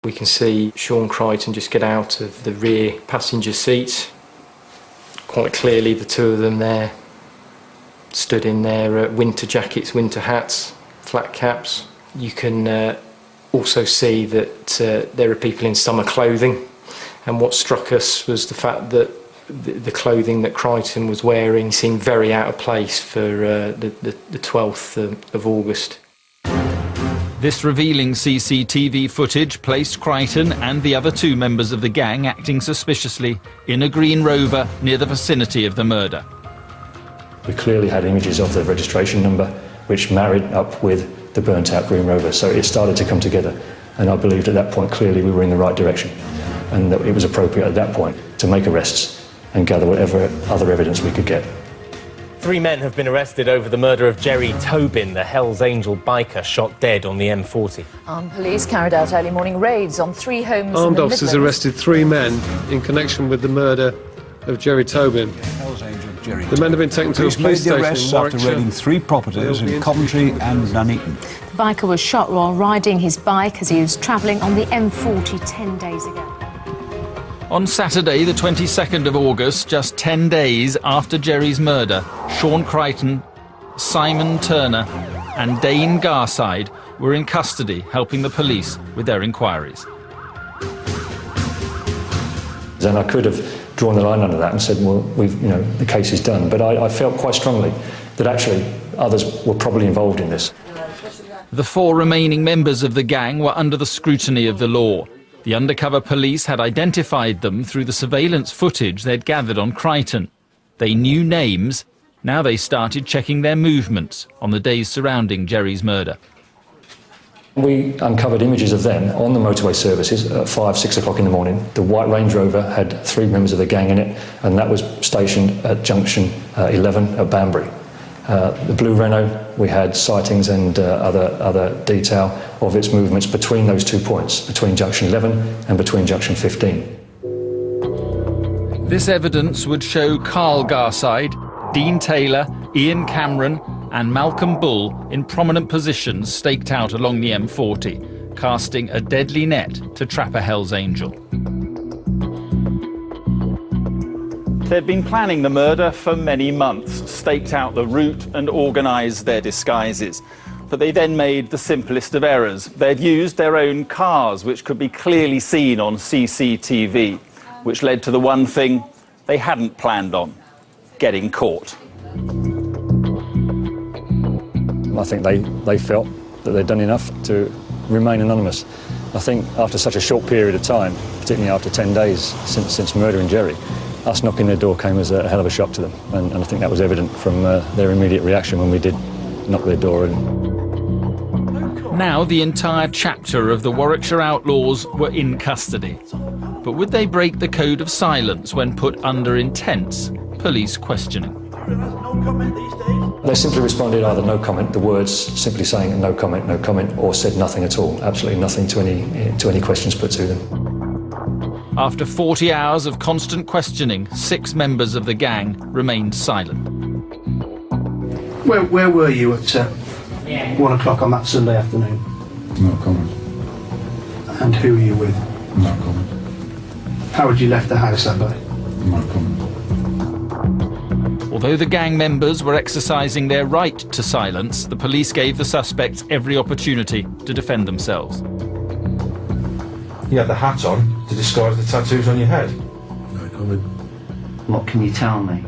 We can see Sean Crichton just get out of the rear passenger seat. Quite clearly the two of them there stood in their winter jackets, winter hats, flat caps. You can also see that there are people in summer clothing, and what struck us was the fact that the clothing that Crichton was wearing seemed very out of place for the 12th of August. This revealing CCTV footage placed Crichton and the other two members of the gang acting suspiciously in a Green Rover near the vicinity of the murder. We clearly had images of the registration number which married up with the burnt-out Green Rover, so it started to come together, and I believed at that point clearly we were in the right direction, and that it was appropriate at that point to make arrests and gather whatever other evidence we could get. 3 men have been arrested over the murder of Gerry Tobin, the Hells Angel biker shot dead on the M40. Armed police carried out early morning raids on 3 homes. Armed officers arrested 3 men in connection with the murder of Gerry Tobin. The men have been taken to a police station in Warwickshire. After raiding 3 properties in Coventry and Nuneaton. The biker was shot while riding his bike as he was travelling on the M40 10 days ago. On Saturday, the 22nd of August, just 10 days after Gerry's murder, Sean Crichton, Simon Turner and Dane Garside were in custody, helping the police with their inquiries. And I could have drawn the line under that and said, well, the case is done. But I felt quite strongly that actually others were probably involved in this. The 4 remaining members of the gang were under the scrutiny of the law. The undercover police had identified them through the surveillance footage they'd gathered on Crichton. They knew names. Now they started checking their movements on the days surrounding Gerry's murder. We uncovered images of them on the motorway services at 5, 6 o'clock in the morning. The white Range Rover had 3 members of the gang in it, and that was stationed at junction 11 at Banbury. The blue Renault, we had sightings and other detail of its movements between those 2 points, between junction 11 and between junction 15. This evidence would show Carl Garside, Dean Taylor, Ian Cameron and Malcolm Bull in prominent positions staked out along the M40, casting a deadly net to trap a Hells Angel. They'd been planning the murder for many months, staked out the route and organised their disguises. But they then made the simplest of errors. They'd used their own cars, which could be clearly seen on CCTV, which led to the one thing they hadn't planned on: getting caught. I think they felt that they'd done enough to remain anonymous. I think after such a short period of time, particularly after 10 days since murdering Gerry, us knocking their door came as a hell of a shock to them, and I think that was evident from their immediate reaction when we did knock their door. Now the entire chapter of the Warwickshire Outlaws were in custody. But would they break the code of silence when put under intense police questioning? They simply responded either no comment, the words simply saying no comment, or said nothing at all, absolutely nothing to any questions put to them. After 40 hours of constant questioning, 6 members of the gang remained silent. Where were you at 1 o'clock on that Sunday afternoon? No comment. And who were you with? No comment. How had you left the house that day? No comment. Although the gang members were exercising their right to silence, the police gave the suspects every opportunity to defend themselves. You had the hat on to disguise the tattoos on your head. No comment. What can you tell me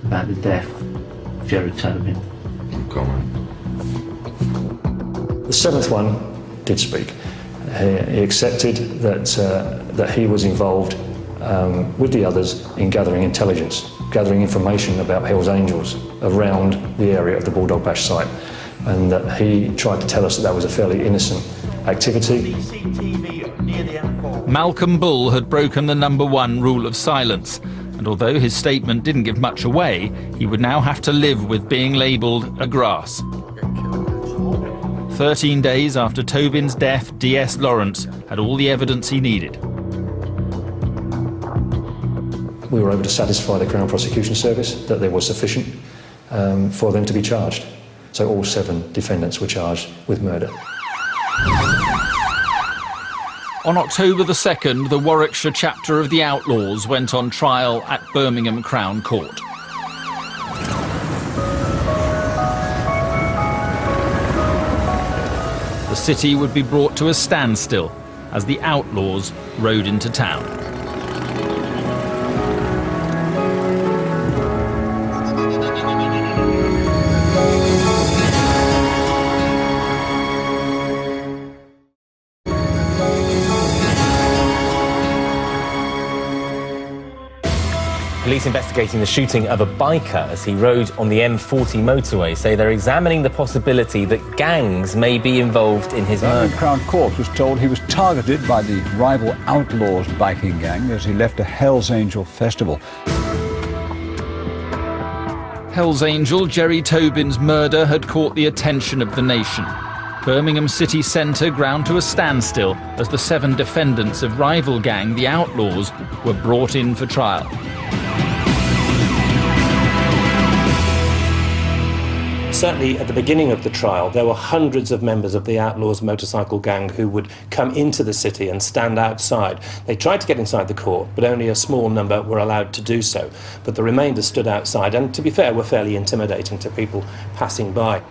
about the death of Gerry Tobin? No comment. The 7th one did speak. He accepted that he was involved with the others in gathering intelligence, gathering information about Hells Angels around the area of the Bulldog Bash site, and that he tried to tell us that was a fairly innocent activity. Malcolm Bull had broken the #1 rule of silence, and although his statement didn't give much away, he would now have to live with being labelled a grass. 13 days after Tobin's death, DS Lawrence had all the evidence he needed. We were able to satisfy the Crown Prosecution Service that there was sufficient for them to be charged. So all 7 defendants were charged with murder. On October the 2nd, the Warwickshire chapter of the Outlaws went on trial at Birmingham Crown Court. The city would be brought to a standstill as the Outlaws rode into town. Police investigating the shooting of a biker as he rode on the M40 motorway say they're examining the possibility that gangs may be involved in his murder. Crown Court was told he was targeted by the rival Outlaws biking gang as he left a Hells Angel festival. Hells Angel Gerry Tobin's murder had caught the attention of the nation. Birmingham city centre ground to a standstill as the 7 defendants of rival gang, the Outlaws, were brought in for trial. Certainly at the beginning of the trial, there were hundreds of members of the Outlaws motorcycle gang who would come into the city and stand outside. They tried to get inside the court, but only a small number were allowed to do so. But the remainder stood outside and, to be fair, were fairly intimidating to people passing by.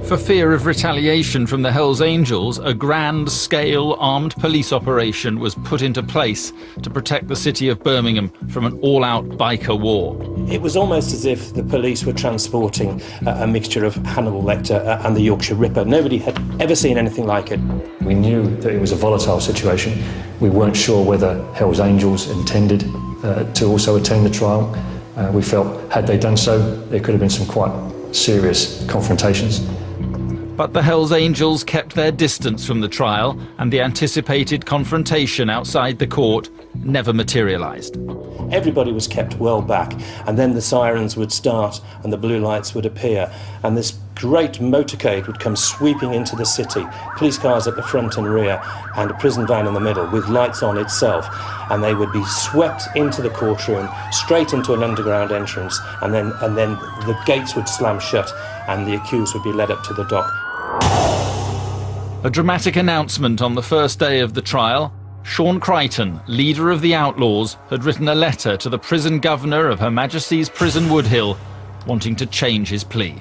For fear of retaliation from the Hells Angels, a grand-scale armed police operation was put into place to protect the city of Birmingham from an all-out biker war. It was almost as if the police were transporting a mixture of Hannibal Lecter and the Yorkshire Ripper. Nobody had ever seen anything like it. We knew that it was a volatile situation. We weren't sure whether Hells Angels intended to also attend the trial. We felt, had they done so, there could have been some quite serious confrontations. But the Hells Angels kept their distance from the trial, and the anticipated confrontation outside the court never materialised. Everybody was kept well back, and then the sirens would start and the blue lights would appear, and this great motorcade would come sweeping into the city, police cars at the front and rear, and a prison van in the middle with lights on itself, and they would be swept into the courtroom, straight into an underground entrance, and then the gates would slam shut, and the accused would be led up to the dock. A dramatic announcement on the first day of the trial. Sean Crichton, leader of the Outlaws, had written a letter to the prison governor of Her Majesty's Prison Woodhill, wanting to change his plea.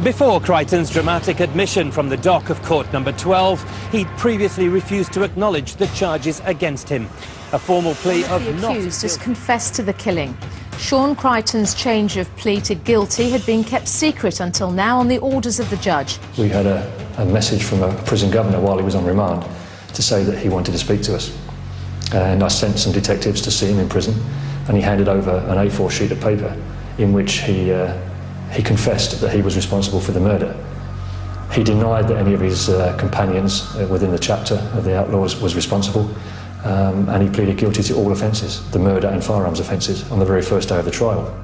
Before Crichton's dramatic admission from the dock of Court Number 12, he'd previously refused to acknowledge the charges against him. A formal plea of the accused has confessed to the killing. Sean Crichton's change of plea to guilty had been kept secret until now on the orders of the judge. We had a message from a prison governor while he was on remand to say that he wanted to speak to us. And I sent some detectives to see him in prison, and he handed over an A4 sheet of paper in which he confessed that he was responsible for the murder. He denied that any of his companions within the chapter of the Outlaws was responsible, and he pleaded guilty to all offences, the murder and firearms offences, on the very first day of the trial.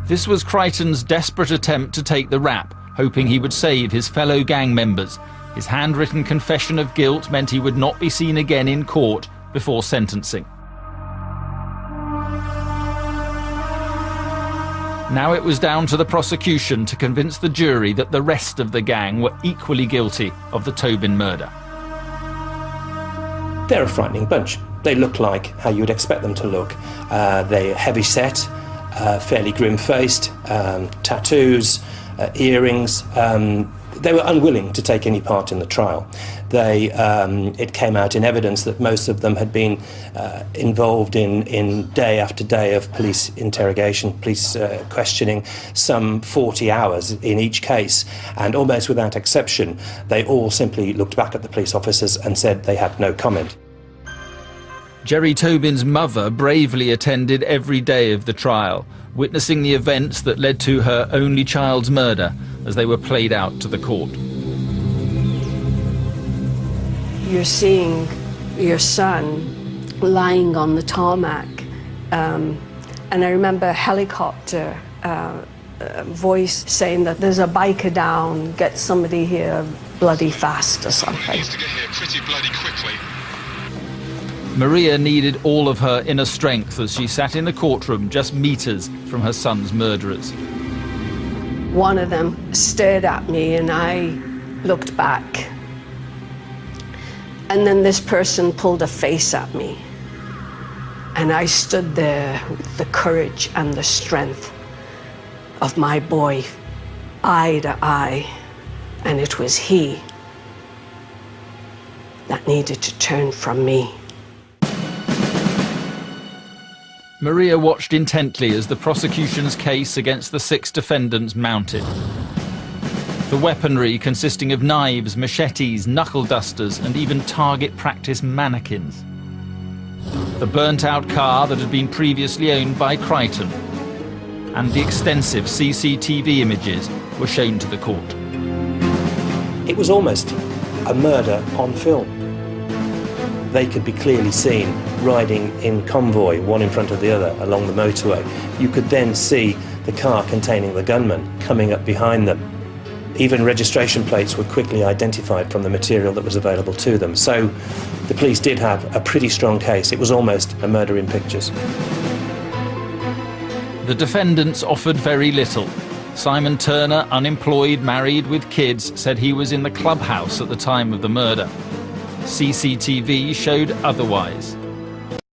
This was Crichton's desperate attempt to take the rap, hoping he would save his fellow gang members. His handwritten confession of guilt meant he would not be seen again in court before sentencing. Now it was down to the prosecution to convince the jury that the rest of the gang were equally guilty of the Tobin murder. They're a frightening bunch. They look like how you would expect them to look. They're heavy set, fairly grim-faced, tattoos, earrings. They were unwilling to take any part in the trial. It came out in evidence that most of them had been involved in day after day of police interrogation, police questioning, some 40 hours in each case, and almost without exception, they all simply looked back at the police officers and said they had no comment. Gerry Tobin's mother bravely attended every day of the trial, witnessing the events that led to her only child's murder as they were played out to the court. You're seeing your son lying on the tarmac, and I remember a helicopter voice saying that there's a biker down, get somebody here bloody fast or something. He needs to get here pretty bloody quickly. Maria needed all of her inner strength as she sat in the courtroom just meters from her son's murderers. One of them stared at me and I looked back. And then this person pulled a face at me. And I stood there with the courage and the strength of my boy, eye to eye. And it was he that needed to turn from me. Maria watched intently as the prosecution's case against the 6 defendants mounted. The weaponry consisting of knives, machetes, knuckle dusters and even target practice mannequins. The burnt-out car that had been previously owned by Crichton. And the extensive CCTV images were shown to the court. It was almost a murder on film. They could be clearly seen riding in convoy, one in front of the other, along the motorway. You could then see the car containing the gunman coming up behind them. Even registration plates were quickly identified from the material that was available to them. So the police did have a pretty strong case. It was almost a murder in pictures. The defendants offered very little. Simon Turner, unemployed, married with kids, said he was in the clubhouse at the time of the murder. CCTV showed otherwise.